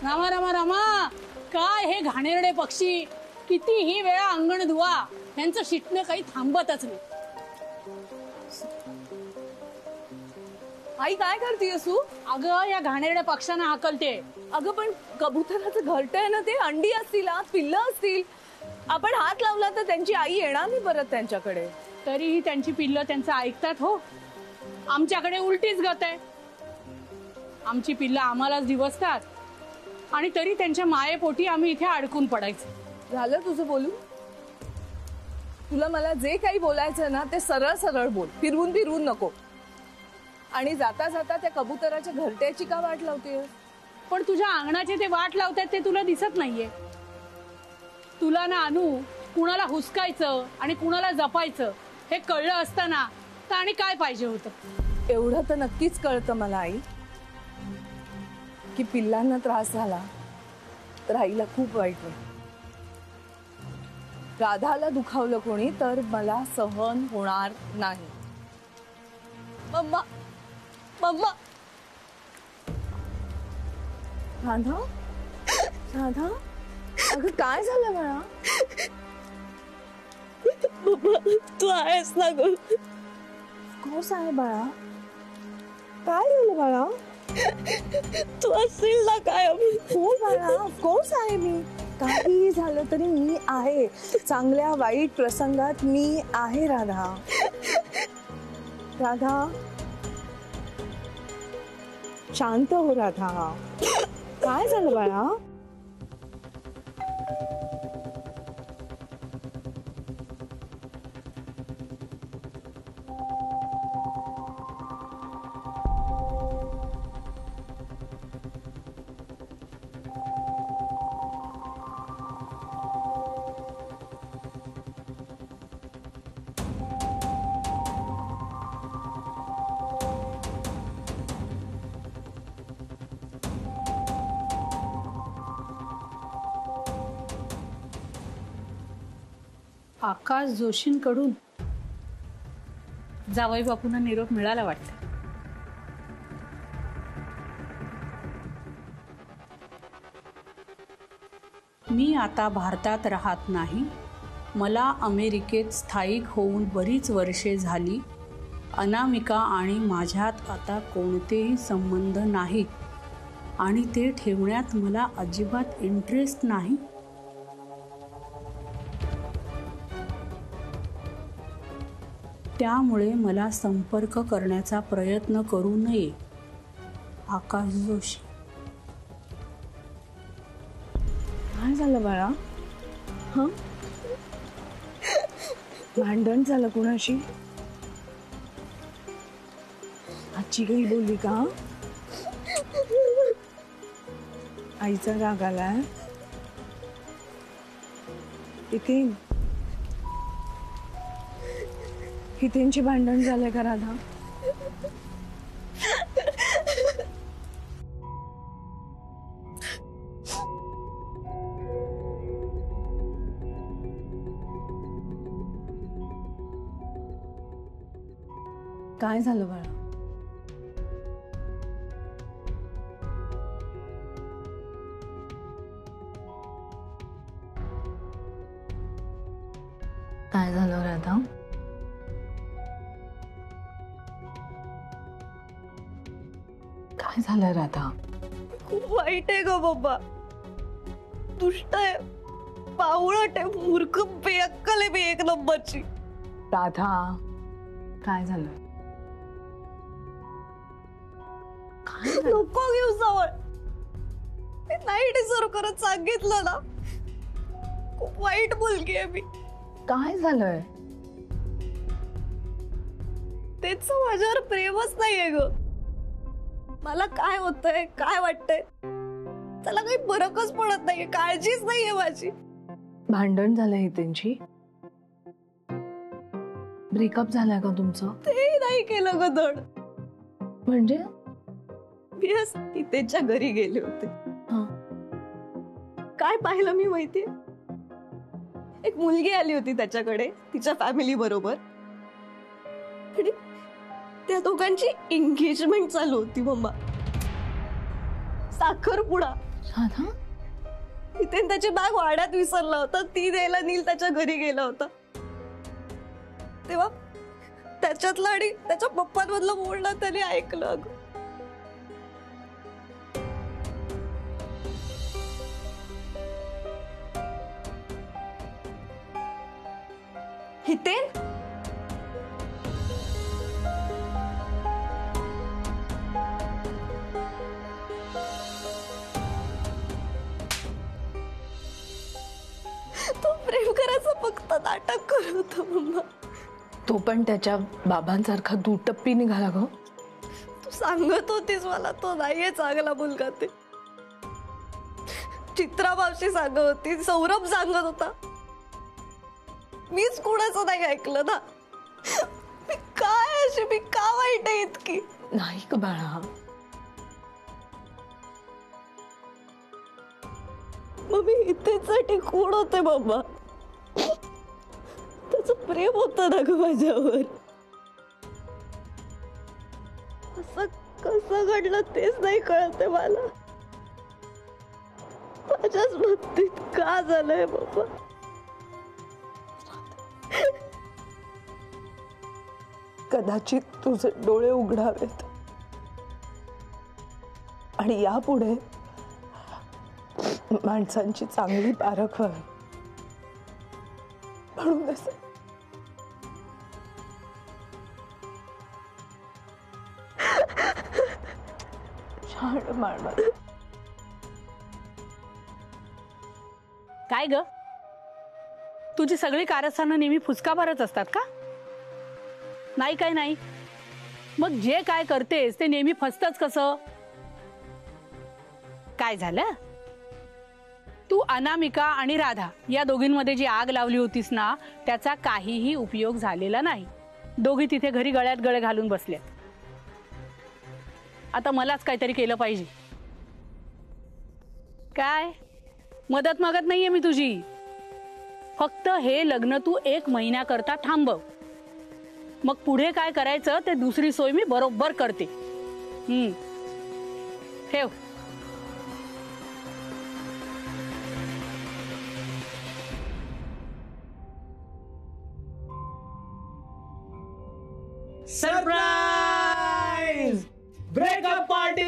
रामा रामा रामा, काय हे घाणेरडे पक्षी, कितीही वेळा अंगण धुवा यांचं शिटणं काही थांबतच नाही. आई काय करतेस तू? अगं या घाणेरड्या पक्ष्यांना हाकलते. अगं पण कबुतराचं घरटं आहे ना ते, अंडी असतील आत, पिल्लं असतील. आपण हात लावला तर त्यांची आई येणार नाही परत त्यांच्याकडे. तरीही त्यांची पिल्लं त्यांचं ऐकतात हो. आमच्याकडे उलटीच गत आहे. आमची पिल्लं आम्हालाच दिवसतात आणि तरी त्यांच्या मायेपोटी आम्ही इथे अडकून पडायचं. झालं तुझं बोलून? तुला मला जे काही बोलायचं ना ते सरळ सरळ बोल, फिरवून फिरवून नको. आणि जाता जाता त्या कबुतराच्या घरट्याची का वाट लावतेस? पण तुझ्या अंगणाचे ते वाट लावतात ते तुला दिसत नाहीये. तुला ना अनु, कुणाला हुसकायचं आणि कुणाला जपायचं हे कळलं असताना तर आणि काय पाहिजे होतं. एवढं तर नक्कीच कळतं मला आई की पिल्लांना त्रास झाला तर आईला खूप वाईट वाटतं. राधाला दुखावलं कोणी तर मला सहन होणार नाही. मम्मा मम्मा, राधा राधा, अगं काय झालं बाळा? तू आहेस ना ग? कोस आहे बाळा? काय झालं बाळा? तू असेल ना काय? हो बाळा, ऑफकोर्स आहे मी. काही झालं तरी मी आहे. चांगल्या वाईट प्रसंगात मी आहे राधा. राधा शांत हो राधा. काय झालं बाळा? आकाश जोशींकडून जावई बापूंना निरोप मिळाला वाटतं. मी आता भारतात राहत नाही. मला अमेरिकेत स्थायिक होऊन बरीच वर्षे झाली. अनामिका आणि माझ्यात आता कोणतेही संबंध नाहीत आणि ते ठेवण्यात मला अजिबात इंटरेस्ट नाही. त्यामुळे मला संपर्क करण्याचा प्रयत्न करू नये. आकाश जोशी. काय झालं बाळा? हं? भांडण झालं कुणाशी? आजी काही बोलली का? आईचा राग आलाय? इथे कितींची भांडण झालंय का राधा? काय झालं बाळा? काय झालं राधा? काय झालं राधा? खूप वाईट आहे ग बाबा. दुष्ट आहे, पावळट आहे, मूर्ख, बेअक्कल आहे, एक नंबरची. राधा काय झालं? नको घेऊ जवळ. नाही डिझर्व करत, सांगितलं ना. खूप वाईट मुलगी आहे मी. काय झालंय? तेच माझ्यावर प्रेमच नाहीये ग. मला काय होतंय, काय वाटतंय त्याला काही फरकच पडत नाहीये, काळजीच नाहीये माझी. भांडण झालंय त्यांची? ब्रेकअप झालाय का तुमचं? ते नाही केलं ग धड. म्हणजे मी त्याच्या घरी गेले होते. काय पाहिलं मी माहितीये? एक मुलगी आली होती त्याच्याकडे तिच्या फॅमिली बरोबर. त्या दोघांची एंगेजमेंट चालू होती. मम्मा, साखरपुडा. राधा, हितेन त्याची बॅग वाड्यात विसरला होता, ती द्यायला नील त्याच्या घरी गेला होता. तेव्हा त्याच्यातलं आणि त्याच्या पप्पांमधलं बोलणं त्याने ऐकलं. अगं हितेन, तो प्रेम करायचं फक्त नाटक करत होता मम्मा. तो पण त्याच्या बाबांसारखा दुटप्पी निघाला ग. तू सांगत होतीस मला तो नाहीये चांगला मुलगा ते. चित्रा मावशी सांगत होती, सौरभ सांगत होता. मीच कोणाचं नाही ऐकलं ना. मी काय अशी, मी का वाईट आहे इतकी? नाही ग बाळा, मग मी इथेसाठी कोण होते बाबा? त्याचं प्रेम होतं ना ग माझ्यावर. असं कसं घडलं तेच नाही कळते मला. माझ्याच बाबतीत का झालंय बाबा? कदाचित तुझे डोळे उघडावेत आणि यापुढे माणसांची चांगली पारख व्हावी म्हणून असं. छान मारणार. काय ग, तुझी सगळी कारस्थानं नेहमी फुसकाबारच असतात का? नाही काय नाही, मग जे काय करतेस ते नेहमी फसतच कसं? काय झालं? तू अनामिका आणि राधा या दोघींमध्ये जी आग लावली होतीस ना, त्याचा काहीही उपयोग झालेला नाही. दोघी तिथे घरी गळ्यात गळे घालून बसल्यात. आता मलाच काहीतरी केलं पाहिजे. काय मदत मागत नाहीये मी तुझी, फक्त हे लग्न तू 1 महिन्याकरता थांबव. मग पुढे काय करायचं ते दुसरी सोय मी बरोबर करते. ठेव. Surprise breakup party.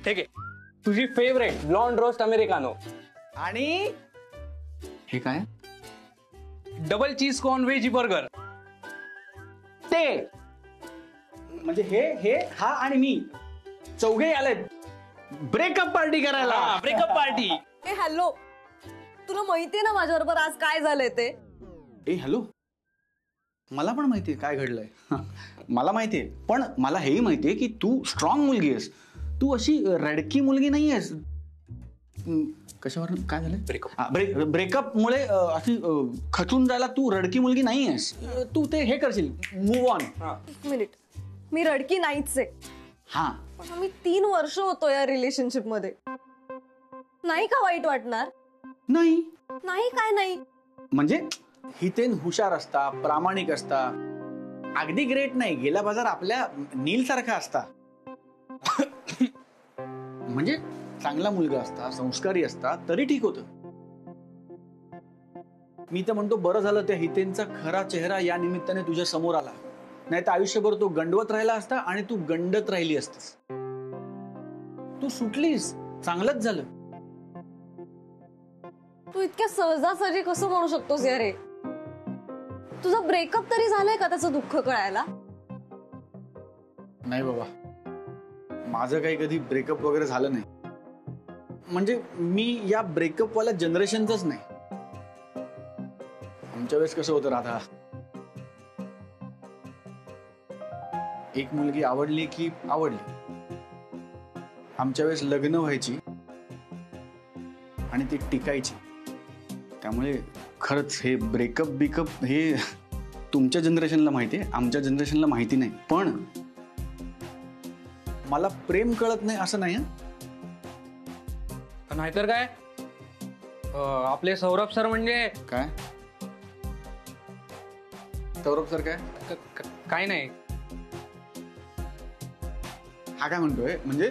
ठीक आहे, तुझी फेवरेट ब्लॉन्ड रोस्ट अमेरिकानो आणि हे काय double cheese corn veg burger. ते म्हणजे हे हा आणि मी चौघे आलेत ब्रेकअप पार्टी करायला. Breakup party. ए हॅलो, तुला माहितीये ना माझ्याबरोबर आज काय झालंय ते? ए हॅलो, मला पण माहितीये काय घडलंय. मला माहितीये, पण मला हेही माहितीये की तू स्ट्रॉंग मुलगी आहेस. तू अशी रडकी मुलगी नाही आहेस. कशावर काय झालं? ब्रेकअप मुळे अशी खचून जायला तू रडकी मुलगी नाही आहेस. तू ते हे करशील, मूव्ह ऑन. एक मिनिट, मी रडकी नाहीच आहे. हा, पण मी 3 वर्ष होतो या रिलेशनशिप मध्ये. नाही का वाईट वाटणार? नाही नाही काय नाही म्हणजे हितेन हुशार असता, प्रामाणिक असता, अगदी ग्रेट नाही, गेला बाजार आपल्या नील सारखा असता. म्हणजे चांगला मुलगा असता, संस्कारी असता तरी ठीक होतं. मी तर म्हणतो बरं झालं त्या हितेनचा खरा चेहरा या निमित्ताने तुझ्या समोर आला. नाही तर आयुष्यभर तो गंडवत राहिला असता आणि तू गंडत राहिली असतीस. तू सुटलीस, चांगलंच झालं. तू इतक्या सहजासहजी कसं म्हणू शकतोस यारे? तुझा ब्रेकअप तरी झालाय का त्याचं दुःख कळायला? नाही बाबा, माझं काही कधी ब्रेकअप वगैरे झालं नाही. म्हणजे मी या ब्रेकअप वाल्या जनरेशनच नाही. आमच्या वेळेस कसं होतं राधा, एक मुलगी आवडली की आवडली. आमच्या वेळेस लग्न व्हायची आणि ती टिकायची. त्यामुळे खरंच हे ब्रेकअप बिकअप हे तुमच्या जनरेशनला माहिती आहे, आमच्या जनरेशनला माहिती नाही. पण मला प्रेम कळत नाही असं नाही. नाहीतर काय, आपले सौरभ सर म्हणजे काय सौरभ सर काय काय नाही. हा काय म्हणतोय म्हणजे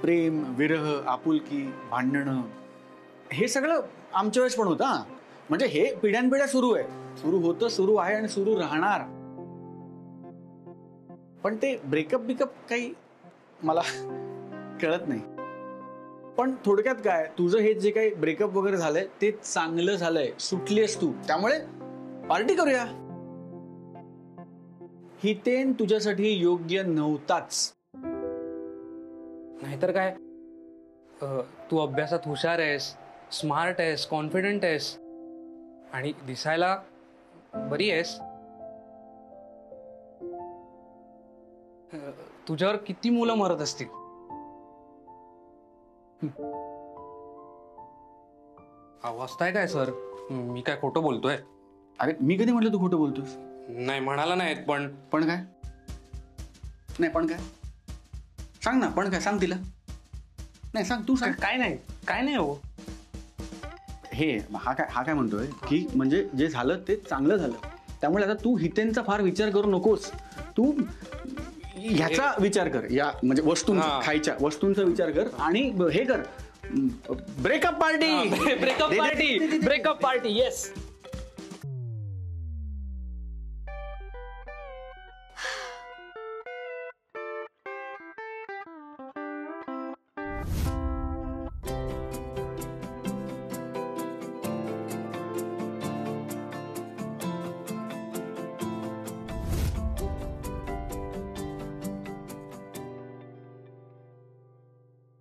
प्रेम, विरह, आपुलकी, भांडणं हे सगळं आमच्या वेळेस पण होतं. म्हणजे हे पिढ्यानपिढ्या सुरू आहे, सुरू होतं, सुरू आहे आणि सुरू राहणार. पण ते ब्रेकअप काही मला कळत नाही. पण थोडक्यात काय, तुझं हे जे काही ब्रेकअप वगैरे झालंय ते चांगलं झालंय, सुटलीस तू, त्यामुळे पार्टी करूया. हितेन तुझ्यासाठी योग्य नव्हताच. नाहीतर काय, तू अभ्यासात हुशार आहेस, स्मार्ट आहेस, कॉन्फिडंट आहेस आणि दिसायला बरी आहेस. तुझ्यावर किती मुलं मरत असतील. वाचताय काय सर? मी काय खोटं बोलतोय? अरे मी कधी म्हटलं तू खोटं बोलतोस? नाही म्हणाला नाहीत. पण काय नाही, पण काय सांग ना, पण काय सांग तिला. नाही सांग, तू सांग. काय नाही हो. हा काय म्हणतोय की म्हणजे जे झालं ते चांगलं झालं, त्यामुळे आता तू हितेंचा फार विचार करू नकोस. तू ह्याचा विचार कर, या म्हणजे वस्तूंचा, खायच्या वस्तूंचा विचार कर आणि हे कर, breakup party. Yes.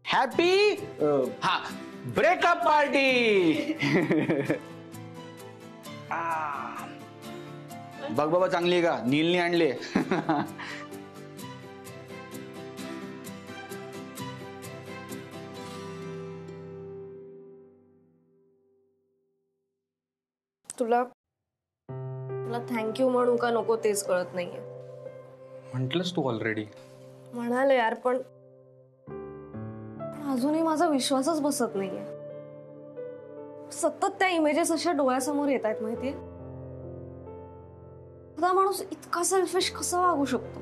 Happy breakup party. बघ बाबा, चांगली आहे का? नीलने आणले. तुला थँक्यू म्हणू का नको तेच कळत नाहीये. म्हंटलंस तू ऑलरेडी. म्हणाले यार, पण अजूनही माझा विश्वासच बसत नाहीये. सतत त्या इमेजेस अशा डोळ्यासमोर येत आहेत माहितीये. हा माणूस इतका सेल्फिश कसा वागू शकतो?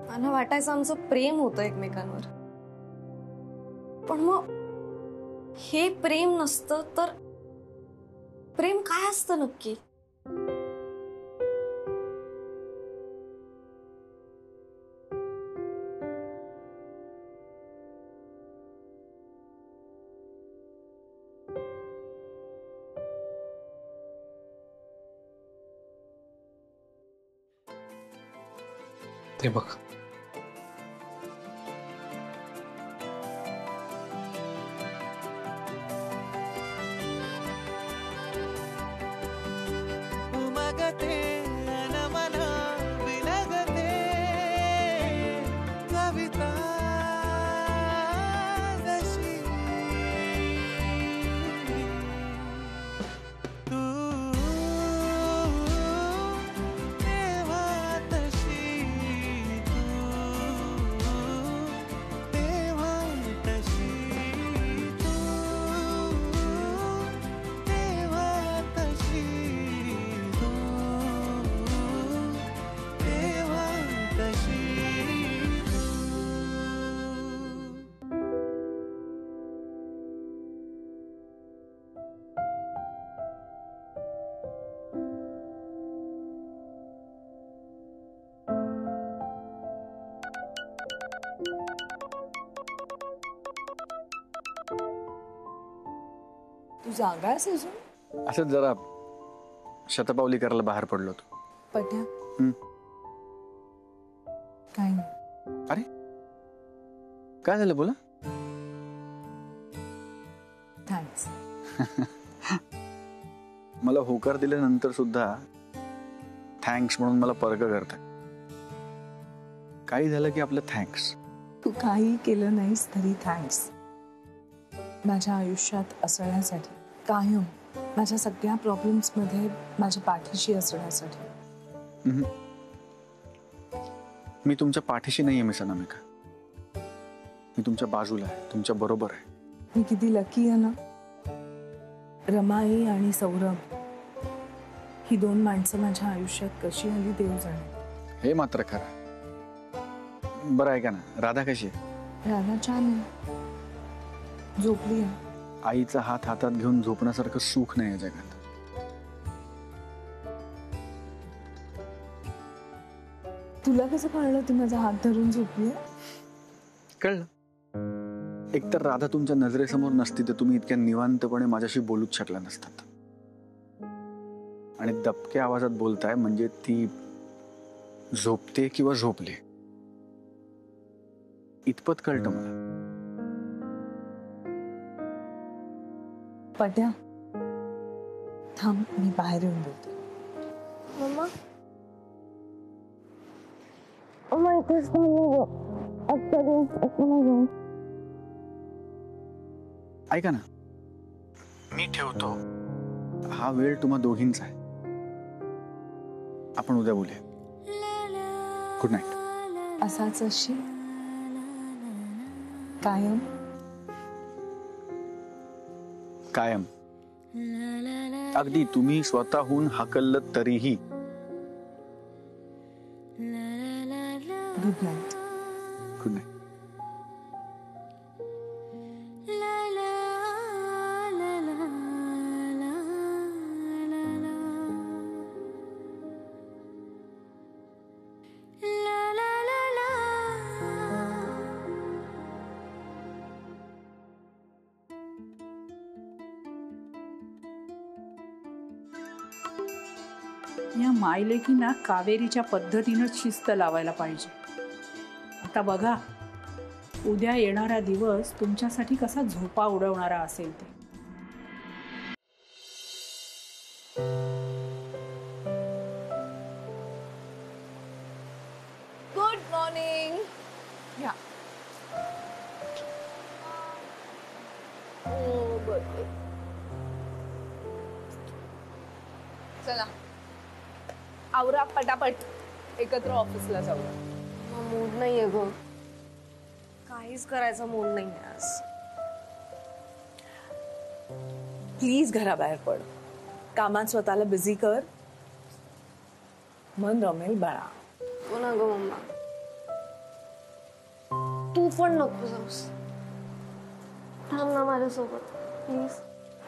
मला वाटायचं आमचं प्रेम होतं एकमेकांवर, पण मग हे प्रेम नसतं तर प्रेम काय असतं नक्की? ते बघ, तू जागा आहेस अजून? असंच जरा शतपावली करायला बाहेर पडलो होतो. पट्या काय नाही. अरे काय झालं, बोला. थँक्स. मला होकार दिल्यानंतर सुद्धा थँक्स म्हणून मला पर्क करताय. काही झालं की आपलं थँक्स. तू काही केलं नाहीस तरी थँक्स. माझ्या आयुष्यात असण्यासाठी, कायम माझ्या सगळ्या प्रॉब्लेम्स मध्ये माझ्या पाठीशी असण्यासाठी. मी तुमच्या पाठीशी नाहीये मिस अनामिका. मी तुमच्या बाजूला आहे, तुमच्या बरोबर आहे. मी किती लकी आहे ना. रमाई आणि सौरभ ही दोन माणसं माझ्या आयुष्यात कशी आली देव जाणे. हे मात्र खरं. बरं ऐका ना, राधा कशी आहे? राधा छान आहे, झोपली आहे. आईचा हात हातात घेऊन झोपण्यासारखं सुख नाही या जगात. तुला कसं कळलं ती माझा हात धरून झोपली आहे? कळलं. एकतर राधा तुमच्या नजरेसमोर नसती तर तुम्ही इतक्या निवांतपणे माझ्याशी बोलूच शकला नसतात. आणि दबक्या आवाजात बोलताय म्हणजे ती झोपते किंवा झोपली इतपत कळतं मला. पट्या, थांब, मी बाहेर येऊन बोलते. मम्मा ऐका ना, मी ठेवतो. हा वेळ तुम्हा दोघींचा आहे. आपण उद्या बोलूया. Good night. असाच अशी कायम कायम. अगदी तुम्ही स्वतःहून हाकललं तरीही. Good night. Good night. या मायलेकींना कावेरीच्या पद्धतीनंच शिस्त लावायला पाहिजे. आता बघा, उद्या येणारा दिवस तुमच्यासाठी कसा झोपा उडवणारा असेल ते. Good morning. या. चला आवरा पटापट, एकत्र ऑफिसला जाऊया. मूड नाहीये ग, काहीच करायचा मूड नाही आज. प्लीज घराबाहेर पड, कामात स्वतःला बिझी कर, मन रमेल बाळा. हो ना ग मम्मा, तू पण नको जाऊस. थांब ना माझ्यासोबत प्लीज.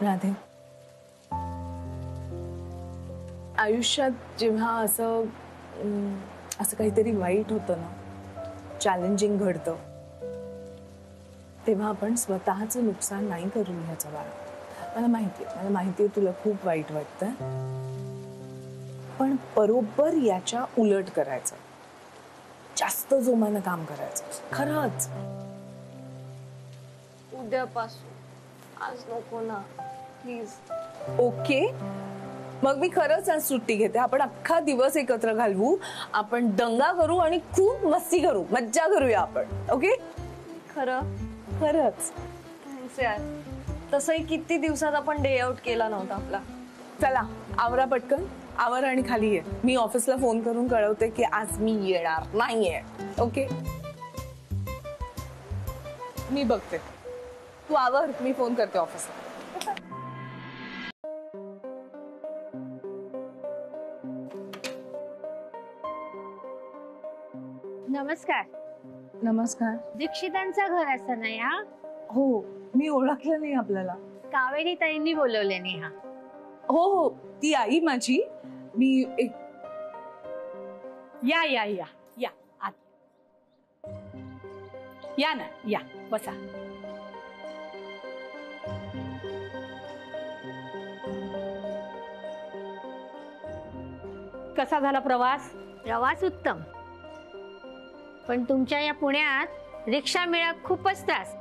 राधे, आयुष्यात जेव्हा असं काहीतरी वाईट होतं ना, चॅलेंजिंग घडतं, तेव्हा आपण स्वतःचं नुकसान नाही करून घ्यायचं बाळा. मला माहितीये तुला खूप वाईट वाटतंय, पण बरोबर याच्या उलट करायचं. जास्त जोमानं काम करायचं खरंच. उद्यापासून, आज नको ना प्लीज. ओके, मग मी खरंच आज सुट्टी घेते. आपण अख्खा दिवस एकत्र घालवू, आपण दंगा करू आणि खूप मस्ती करू, मज्जा करूया आपण. ओके? खरं? खरंच. थँक्स यार. तसंही किती दिवसात आपण डे आउट केला नव्हता आपला. चला आवरा पटकन, आवर आणि खाली ये. मी ऑफिसला फोन करून कळवते की आज मी येणार नाहीये. ओके? मी बघते, तू आवर, मी फोन करते ऑफिसला. नमस्कार. नमस्कार. दीक्षितांचं घर असं नाही हा? हो, मी ओळखलं नाही आपल्याला. कावेरी ताईंनी बोलवले नेहा. हो, ती आई माझी. मी एक या या या या आत या ना, या बसा. कसा झाला प्रवास? प्रवास उत्तम, पण तुमच्या या पुण्यात रिक्षा मिळा खूपच त्रास.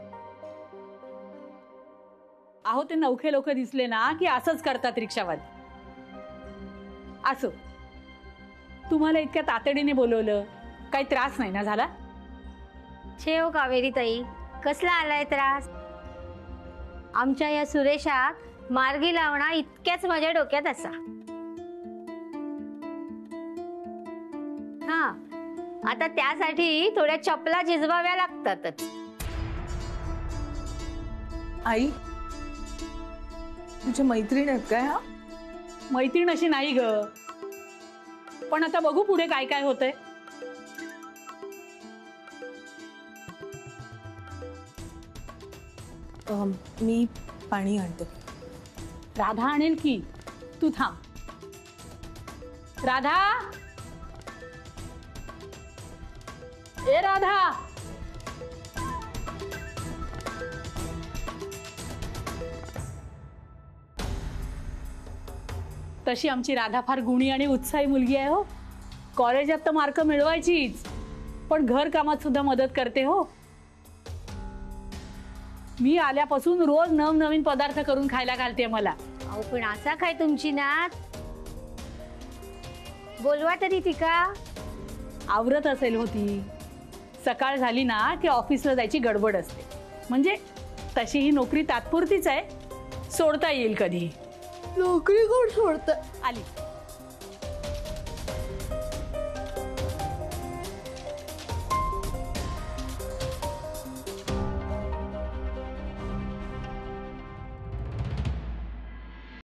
अहो, ते नवखे लोक दिसले ना की असंच करतात रिक्षावाले. असो, तुम्हाला इतक्या तातडीने बोलवलं, काही त्रास नाही ना झाला? छे हो कावेरी ताई, कसला आलाय त्रास? आमच्या या सुरेशात मार्गी लावणा इतक्याच माझ्या डोक्यात असा. हा, आता त्यासाठी थोड्या चपला झिजवाव्या लागतातच. आई, तुझ्या मैत्रीण आहेत काय? हा, मैत्रीण अशी नाही ग, पण आता बघू पुढे काय काय होतंय. मी पाणी आणते. राधा आणेल की, तू थांब. राधा, ए राधा. तशी आमची राधा फार गुणी आणि उत्साही मुलगी आहे हो. कॉलेजात तर मार्क मिळवायचीच, पण घर कामात सुद्धा मदत करते हो. मी आल्यापासून रोज नवनवीन पदार्थ करून खायला घालते मला. अहो पण असा काय तुमची नात? बोलवा तरी ती का? आवरत असेल होती. सकाळ झाली ना की ऑफिसला जायची गडबड असते. म्हणजे तशी ही नोकरी तात्पुरतीच आहे, सोडता येईल कधी. नोकरी कोण सोडतं? आली.